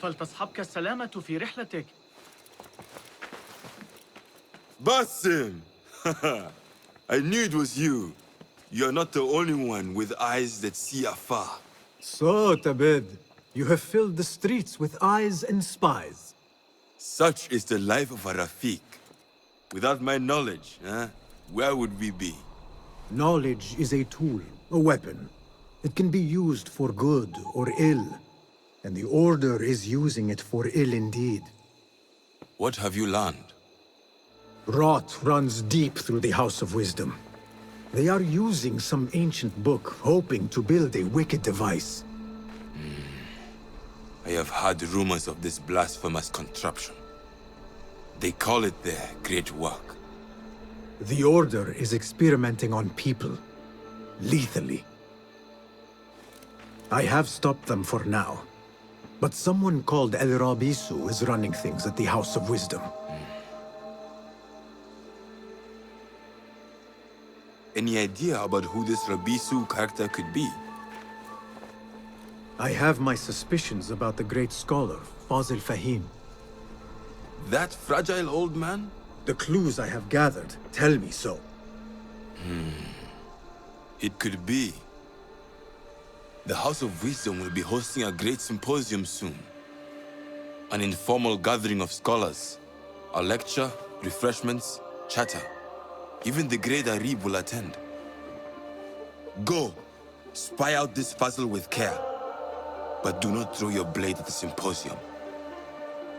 فلتصحبك السلامة في رحلتك. Basim! I knew it was you. You're not the only one with eyes that see afar. So, Tabid, you have filled the streets with eyes and spies. Such is the life of a Rafiq. Without my knowledge, where would we be? Knowledge is a tool, a weapon. It can be used for good or ill. And the Order is using it for ill indeed. What have you learned? Rot runs deep through the House of Wisdom. They are using some ancient book, hoping to build a wicked device. I have heard rumors of this blasphemous contraption. They call it their great work. The Order is experimenting on people, lethally. I have stopped them for now. But someone called El Rabisu is running things at the House of Wisdom. Any idea about who this Rabisu character could be? I have my suspicions about the great scholar, Fazil Fahim. That fragile old man? The clues I have gathered tell me so. It could be. The House of Wisdom will be hosting a great symposium soon. An informal gathering of scholars. A lecture, refreshments, chatter. Even the great Arib will attend. Go, spy out this puzzle with care. But do not throw your blade at the symposium.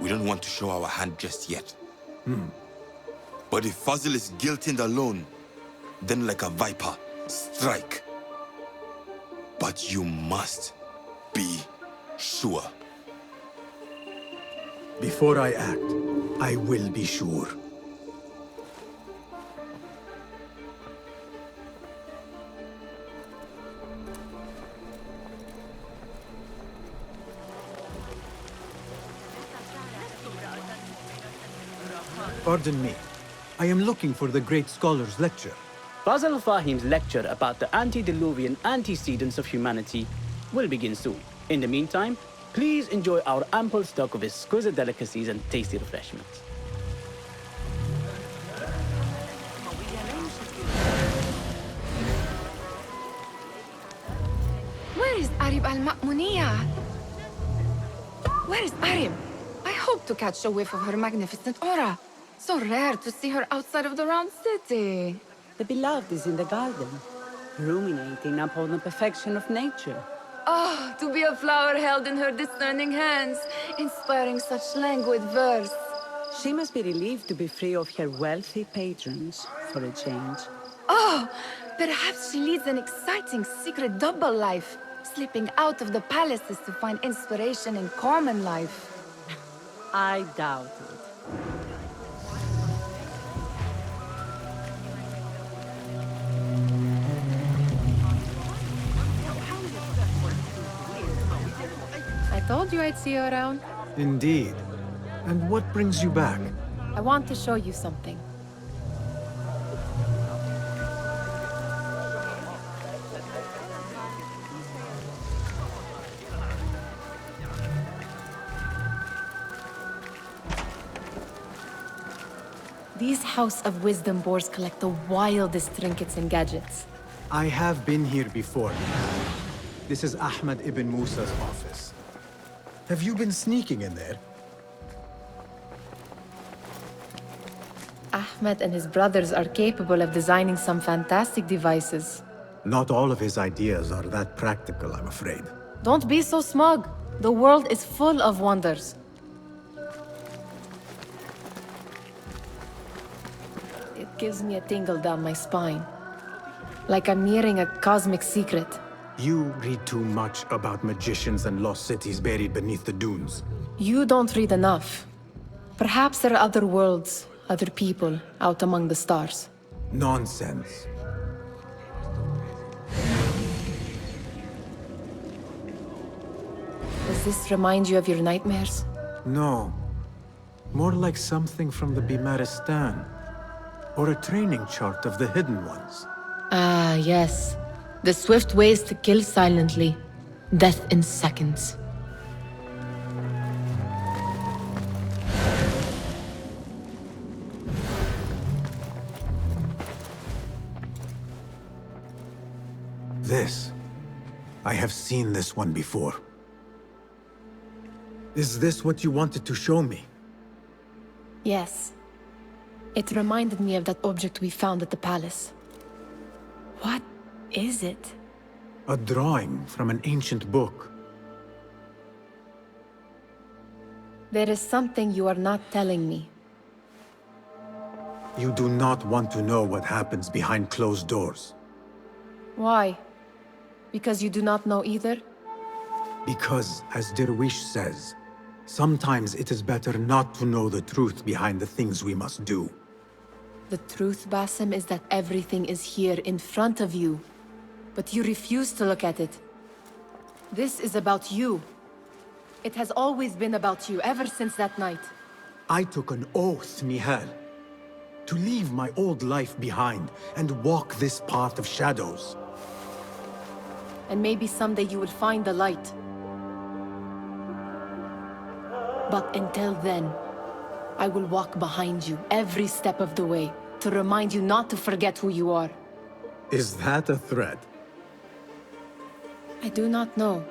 We don't want to show our hand just yet. But if Fazil is guilty and alone, then like a viper, strike. But you must be sure. Before I act, I will be sure. Pardon me. I am looking for the great scholar's lecture. Fazil Fahim's lecture about the antediluvian antecedents of humanity will begin soon. In the meantime, please enjoy our ample stock of exquisite delicacies and tasty refreshments. Where is Arib al-Ma'muniyah? Where is Arib? I hope to catch a whiff of her magnificent aura. So rare to see her outside of the round city. The beloved is in the garden, ruminating upon the perfection of nature. Oh, to be a flower held in her discerning hands, inspiring such languid verse. She must be relieved to be free of her wealthy patrons, for a change. Oh, perhaps she leads an exciting secret double life, slipping out of the palaces to find inspiration in common life. I doubt it. I told you I'd see you around. Indeed. And what brings you back? I want to show you something. These House of Wisdom boars collect the wildest trinkets and gadgets. I have been here before. This is Ahmed ibn Musa's office. Have you been sneaking in there? Ahmed and his brothers are capable of designing some fantastic devices. Not all of his ideas are that practical, I'm afraid. Don't be so smug. The world is full of wonders. It gives me a tingle down my spine. Like I'm nearing a cosmic secret. You read too much about magicians and lost cities buried beneath the dunes. You don't read enough. Perhaps there are other worlds, other people, out among the stars. Nonsense. Does this remind you of your nightmares? No. More like something from the Bimaristan. Or a training chart of the Hidden Ones. Ah, yes. The swift ways to kill silently. Death in seconds. This. I have seen this one before. Is this what you wanted to show me? Yes. It reminded me of that object we found at the palace. What is it? A drawing from an ancient book. There is something you are not telling me. You do not want to know what happens behind closed doors. Why? Because you do not know either? Because, as Derwish says, sometimes it is better not to know the truth behind the things we must do. The truth, Basim, is that everything is here in front of you. But you refuse to look at it. This is about you. It has always been about you, ever since that night. I took an oath, Nihal, to leave my old life behind and walk this path of shadows. And maybe someday you will find the light. But until then, I will walk behind you every step of the way to remind you not to forget who you are. Is that a threat? I do not know.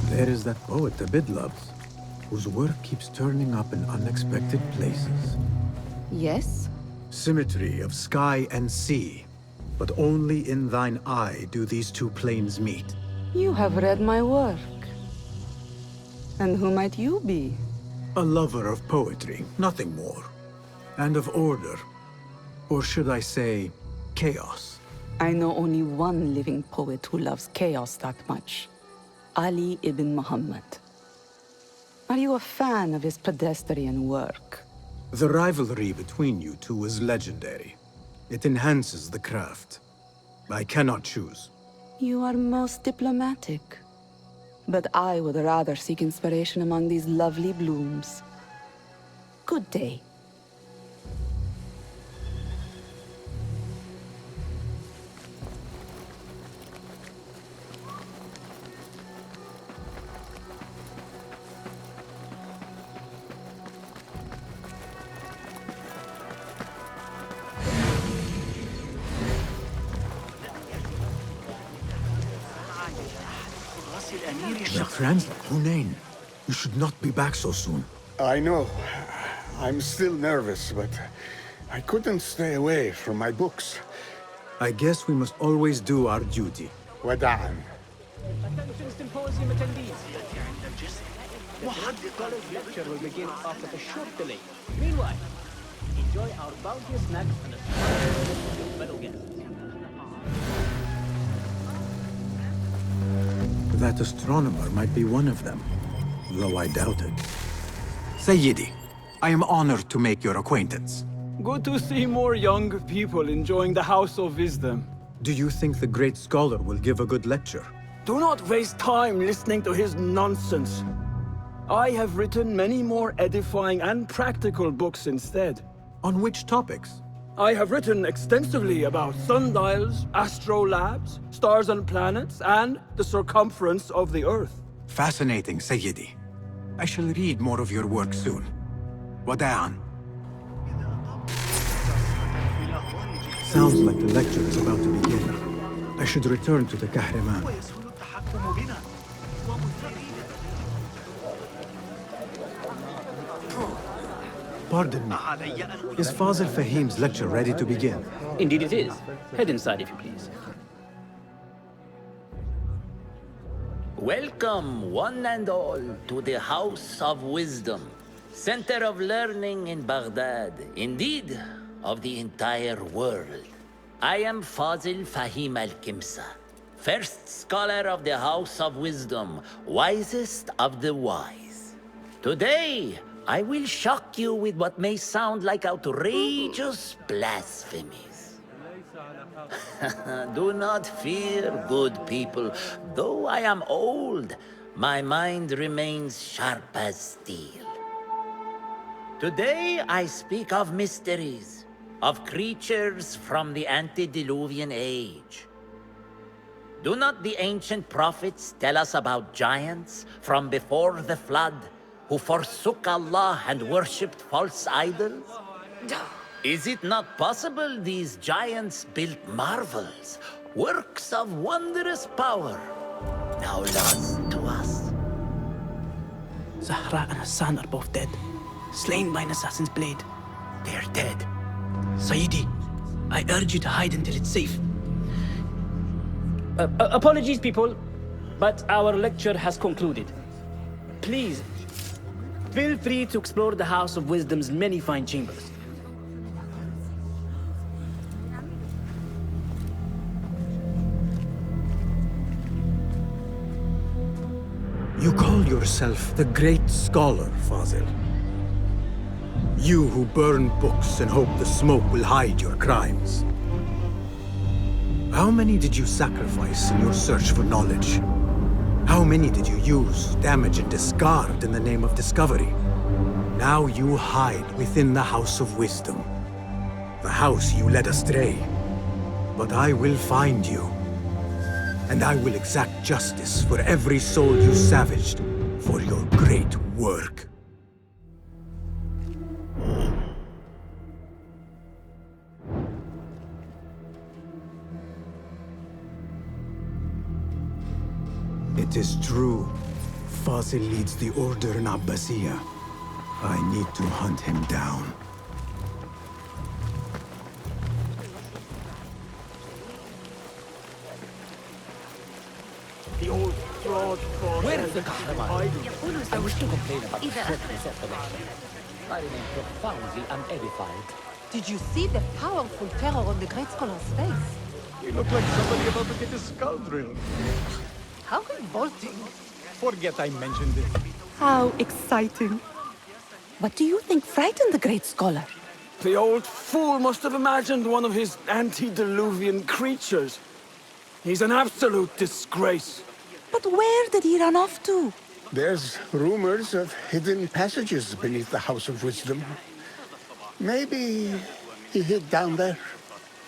There is that poet Abid loves, whose work keeps turning up in unexpected places. Yes? Symmetry of sky and sea, but only in thine eye do these two planes meet. You have read my work. And who might you be? A lover of poetry, nothing more. And of order. Or should I say, chaos. I know only one living poet who loves chaos that much. Ali ibn Muhammad. Are you a fan of his pedestrian work? The rivalry between you two is legendary. It enhances the craft. I cannot choose. You are most diplomatic. But I would rather seek inspiration among these lovely blooms. Good day. The translator, Hunain. You should not be back so soon. I know. I'm still nervous, but I couldn't stay away from my books. I guess we must always do our duty. Wada'an. Attention Symposium attendees. The college lecture will begin after a short delay. Meanwhile, enjoy our bounteous snacks and a fellow guests. That astronomer might be one of them, though I doubt it. Sayyidi, I am honored to make your acquaintance. Good to see more young people enjoying the House of Wisdom. Do you think the great scholar will give a good lecture? Do not waste time listening to his nonsense. I have written many more edifying and practical books instead. On which topics? I have written extensively about sundials, astrolabes, stars and planets, and the circumference of the Earth. Fascinating, Sayyidi. I shall read more of your work soon. Wada'an. Sounds like the lecture is about to begin. I should return to the Kahraman. Pardon me. Is Fazil Fahim's lecture ready to begin? Indeed it is. Head inside if you please. Welcome, one and all, to the House of Wisdom, center of learning in Baghdad, indeed, of the entire world. I am Fazil Fahim al-Kimsa, first scholar of the House of Wisdom, wisest of the wise. Today, I will shock you with what may sound like outrageous blasphemies. Do not fear, good people. Though I am old, my mind remains sharp as steel. Today, I speak of mysteries, of creatures from the antediluvian age. Do not the ancient prophets tell us about giants from before the flood who forsook Allah and worshipped false idols? Is it not possible these giants built marvels, works of wondrous power, now lost to us? Zahra and Hassan are both dead, slain by an assassin's blade. They're dead. Sayyidi, I urge you to hide until it's safe. Apologies, people, but our lecture has concluded. Please, feel free to explore the House of Wisdom's many fine chambers. You call yourself the great scholar, Fazil. You who burn books and hope the smoke will hide your crimes. How many did you sacrifice in your search for knowledge? How many did you use, damage, and discard in the name of discovery? Now you hide within the House of Wisdom. The house you led astray. But I will find you. And I will exact justice for every soul you savaged for your great work. It is true. Fazil leads the Order in Abbasiyah. I need to hunt him down. The old fraud. Where is the Kahraman? I wish to complain about the shortness of the lecture. I remain profoundly unedified. Did you see the powerful terror on the great scholar's face? He looked like somebody about to get his skull drilled. How revolting. Forget I mentioned it. How exciting. What do you think frightened the great scholar? The old fool must have imagined one of his antediluvian creatures. He's an absolute disgrace. But where did he run off to? There's rumors of hidden passages beneath the House of Wisdom. Maybe he hid down there.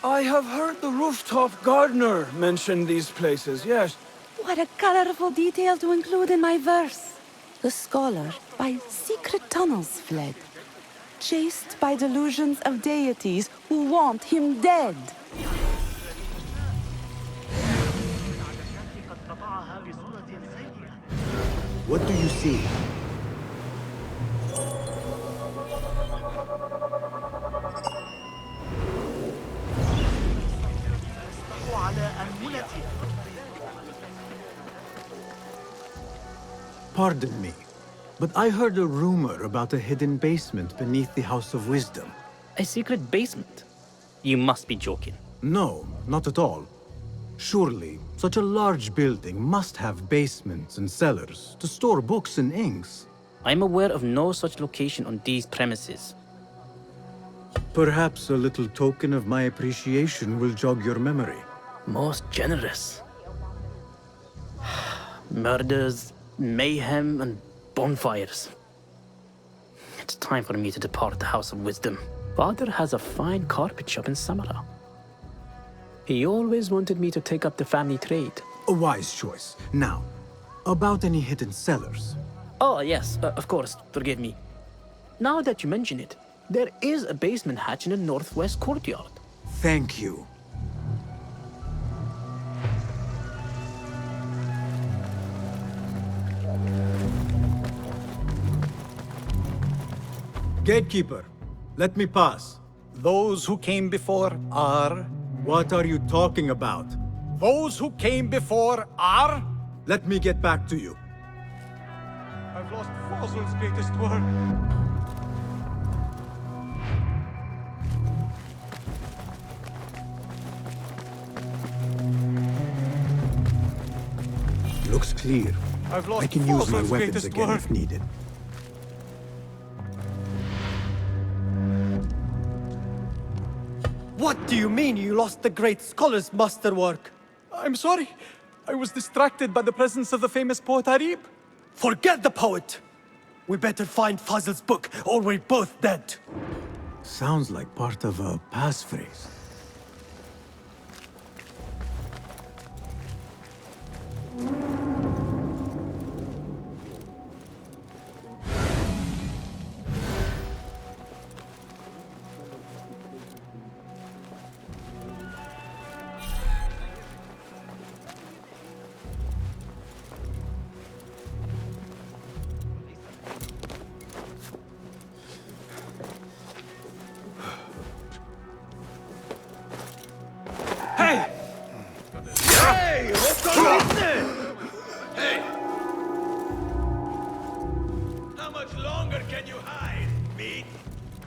I have heard the rooftop gardener mention these places, yes. What a colorful detail to include in my verse. The scholar by secret tunnels fled, chased by delusions of deities who want him dead. What do you see? Pardon me, but I heard a rumor about a hidden basement beneath the House of Wisdom. A secret basement? You must be joking. No, not at all. Surely, such a large building must have basements and cellars to store books and inks. I'm aware of no such location on these premises. Perhaps a little token of my appreciation will jog your memory. Most generous. Murders, mayhem, and bonfires. It's time for me to depart the House of Wisdom. Father has a fine carpet shop in Samara. He always wanted me to take up the family trade. A wise choice. Now, about any hidden cellars. Oh, yes, of course, forgive me. Now that you mention it, there is a basement hatch in the northwest courtyard. Thank you. Gatekeeper, let me pass. Those who came before are... What are you talking about? Those who came before are... Let me get back to you. I've lost Fazil's greatest work. clear. I've lost I can use my Fazil's weapons greatest again work. if needed. What do you mean you lost the great scholar's masterwork? I'm sorry. I was distracted by the presence of the famous poet Arib. Forget the poet! We better find Fazil's book, or we're both dead. Sounds like part of a passphrase.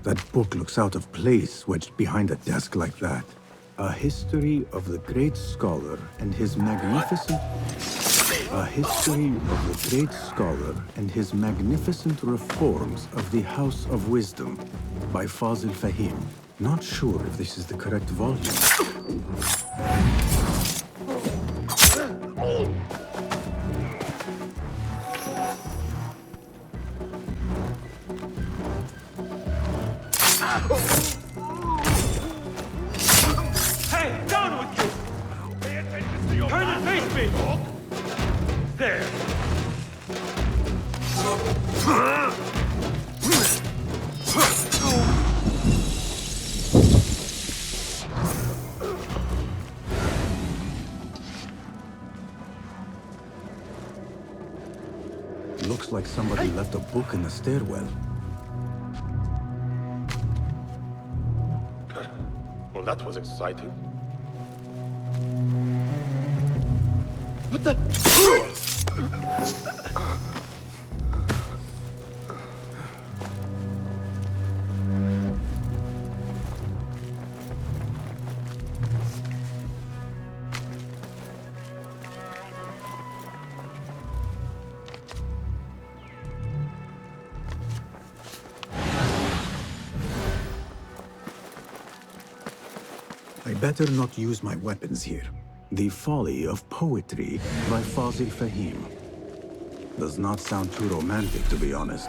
That book looks out of place wedged behind a desk like that. A history of the great scholar and his magnificent... A history of the great scholar and his magnificent reforms of the House of Wisdom by Fazil Fahim. Not sure if this is the correct volume. Hey, down with you! Pay attention to your Turn and face me! There! Looks like somebody left a book in the stairwell. Well, that was exciting. What the... I better not use my weapons here. The Folly of Poetry by Fazil Fahim. Does not sound too romantic, to be honest.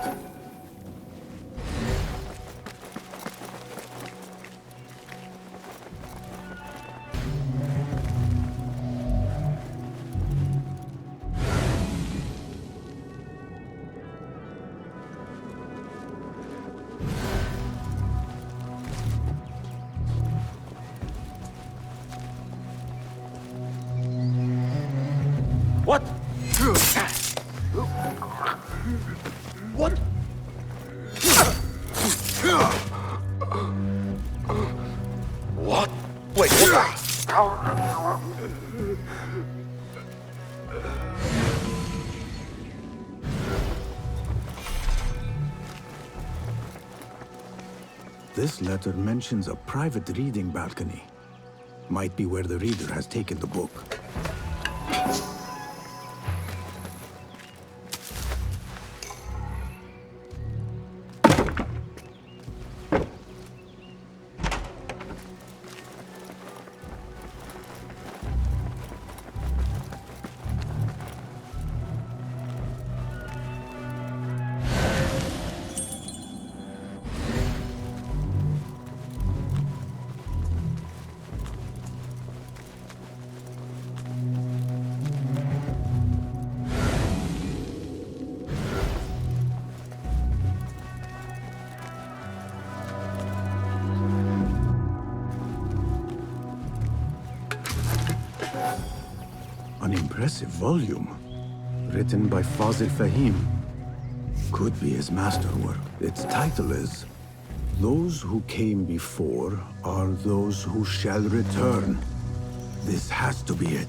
What? What? What? Wait, what? This letter mentions a private reading balcony. Might be where the reader has taken the book. An impressive volume, written by Fazil Fahim. Could be his masterwork. Its title is, "Those who came before are those who shall return." This has to be it.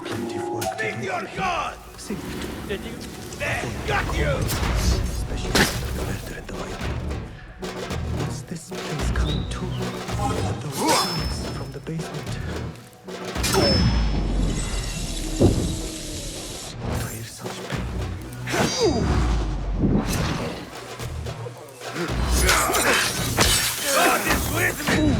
Plenty of work to do. Your gun! See, Did you? There! Got you! especially the murder in the light. What's this place come to? And the sounds from the basement. To hear such pain. God is with me!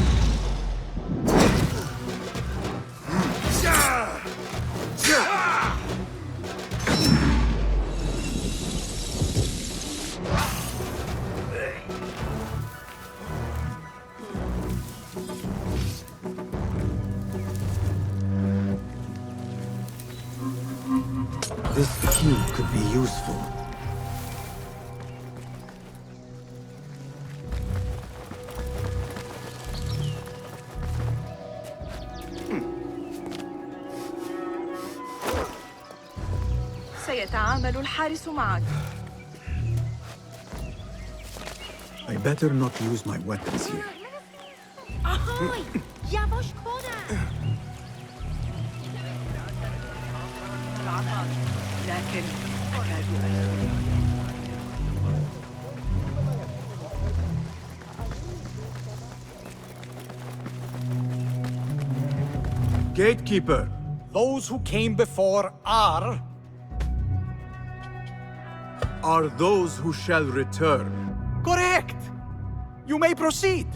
This key could be useful. سيتعامل الحارس معك. I better not use my weapons here. Ahoj! Yavaş koda! لكن Gatekeeper! Those who came before are those who shall return. correct. You may proceed.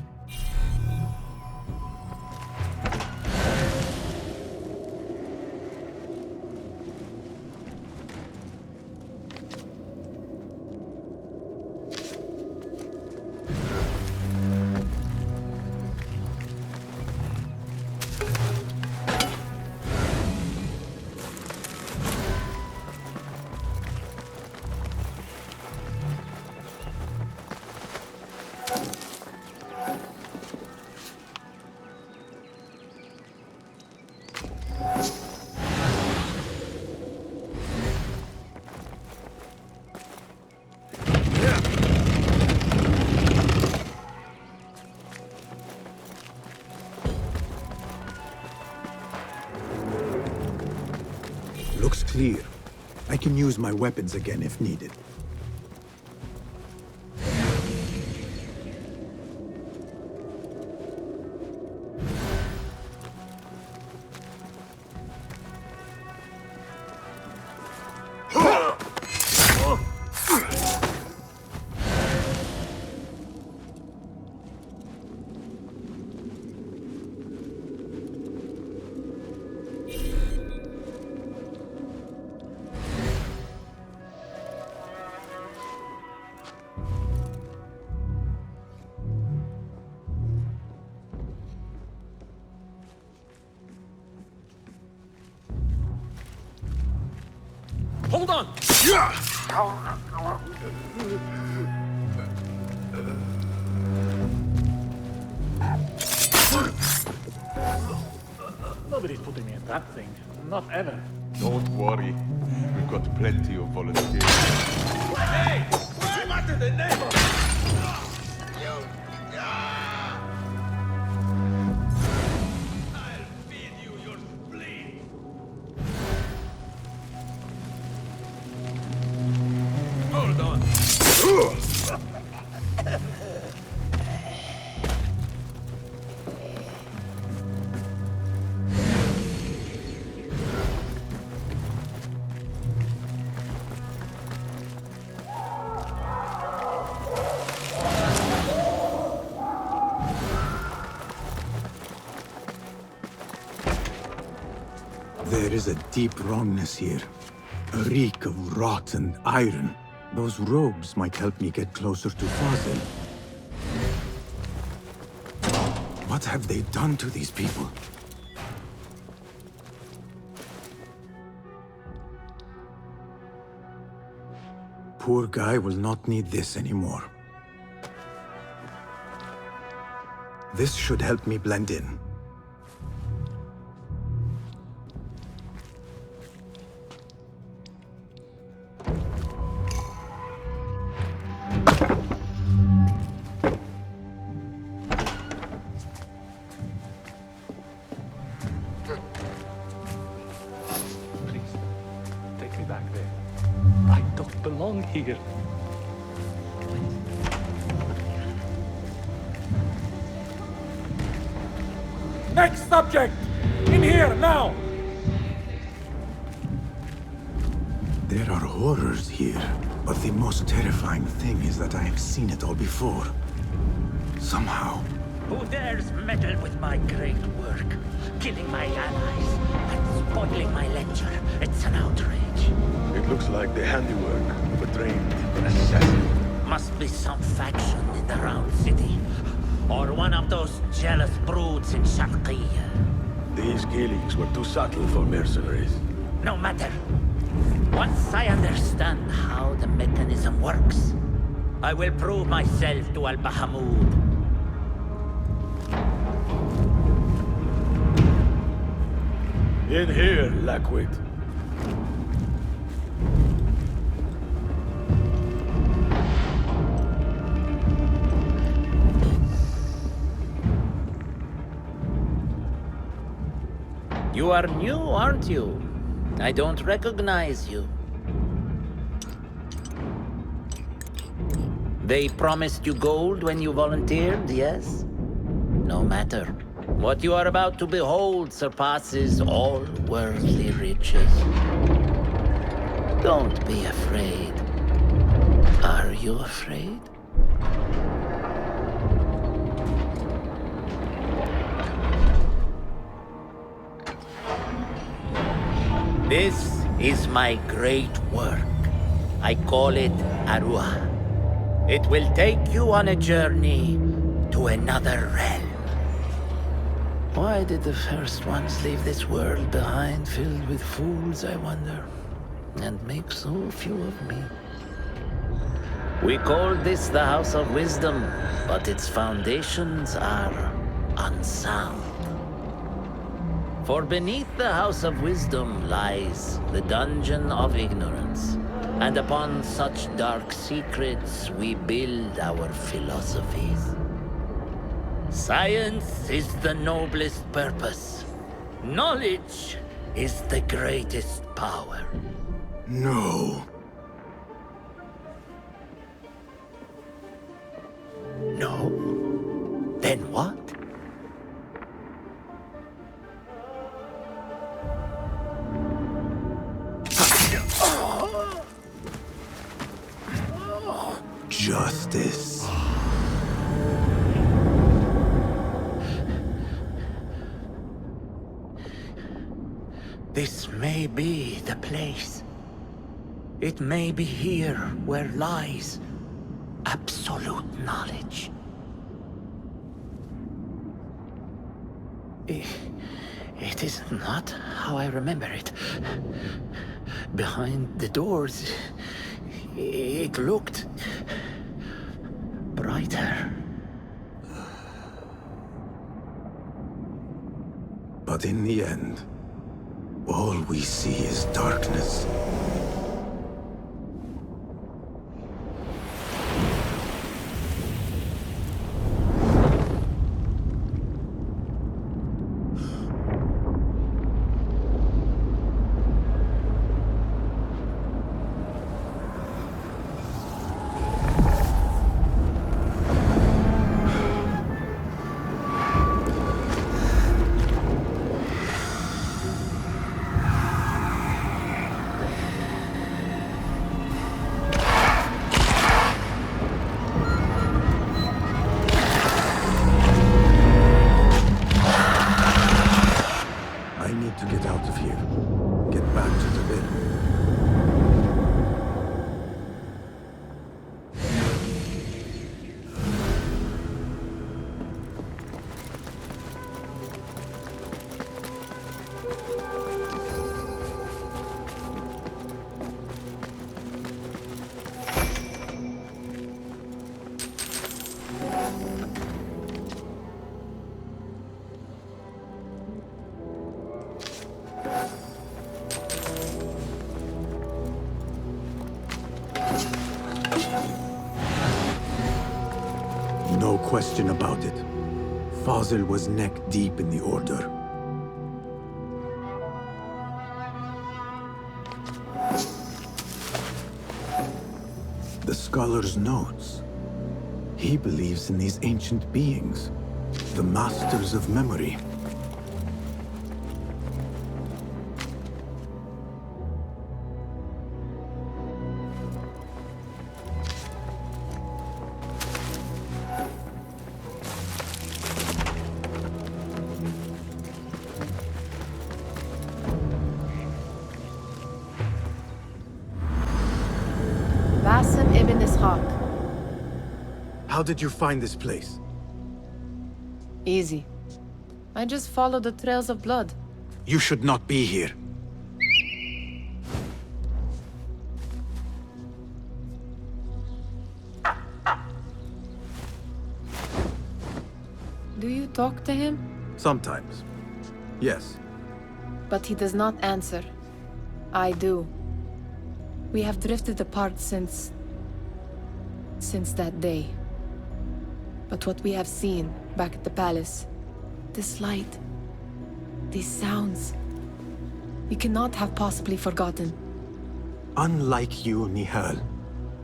Looks clear. I can use my weapons again if needed. Hold on! Nobody's putting me in that thing. Not ever. Don't worry. We've got plenty of volunteers. Hey! What in the name of... I'll feed you your spleen! Hold on! There is a deep wrongness here. A reek of rot and iron. Those robes might help me get closer to Fazil. What have they done to these people? Poor guy will not need this anymore. This should help me blend in. belong here. Next subject! In here, now! There are horrors here, but the most terrifying thing is that I have seen it all before. Somehow. Who dares meddle with my great work? Killing my allies and spoiling my lecture. It's an outrage. It looks like the handiwork of a trained assassin. Must be some faction in the Round City. Or one of those jealous broods in Sharqiyya. These killings were too subtle for mercenaries. No matter. Once I understand how the mechanism works, I will prove myself to Al-Bahamud. In here, Lackwit. You are new, aren't you? I don't recognize you. They promised you gold when you volunteered, yes? No matter. What you are about to behold surpasses all worldly riches. Don't be afraid. Are you afraid? This is my great work. I call it Arua. It will take you on a journey to another realm. Why did the first ones leave this world behind filled with fools, I wonder, and make so few of me? We call this the House of Wisdom, but its foundations are unsound. For beneath the House of Wisdom lies the Dungeon of Ignorance, and upon such dark secrets we build our philosophies. Science is the noblest purpose. Knowledge is the greatest power. No. No? Then what? Justice. This may be the place. It may be here where lies absolute knowledge. It is not how I remember it. Behind the doors, it looked brighter. But in the end, all we see is darkness. No question about it. Fazil was neck deep in the Order. The scholar's notes. He believes in these ancient beings, the masters of memory. Basim ibn Ishaq. How did you find this place? Easy. I just follow the trails of blood. You should not be here. Do you talk to him? Sometimes. Yes. But he does not answer. I do. We have drifted apart since that day. But what we have seen back at the palace, this light, these sounds, we cannot have possibly forgotten. Unlike you, Nihal,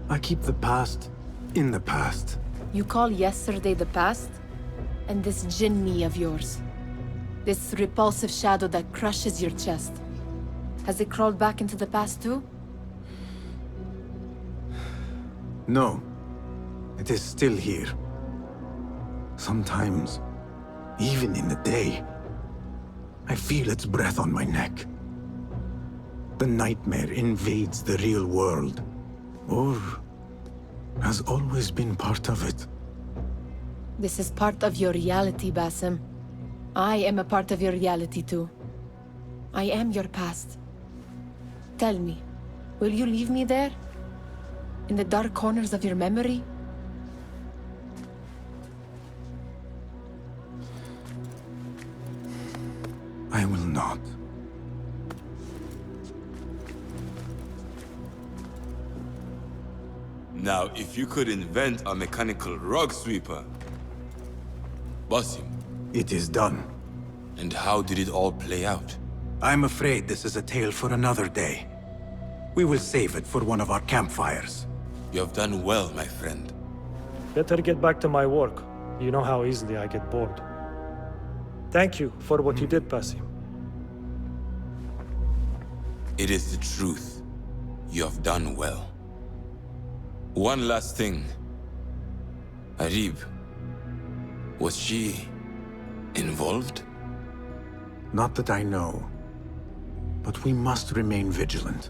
I keep the past in the past. You call yesterday the past? And this jinni of yours, this repulsive shadow that crushes your chest, has it crawled back into the past too? No. It is still here. Sometimes, even in the day, I feel its breath on my neck. The nightmare invades the real world, or has always been part of it. This is part of your reality, Basim. I am a part of your reality too. I am your past. Tell me, will you leave me there? In the dark corners of your memory? I will not. Now, if you could invent a mechanical rug sweeper. Basim. It is done. And how did it all play out? I'm afraid this is a tale for another day. We will save it for one of our campfires. You have done well, my friend. Better get back to my work. You know how easily I get bored. Thank you for what you did, Basim. It is the truth. You have done well. One last thing. Arib, was she involved? Not that I know. But we must remain vigilant.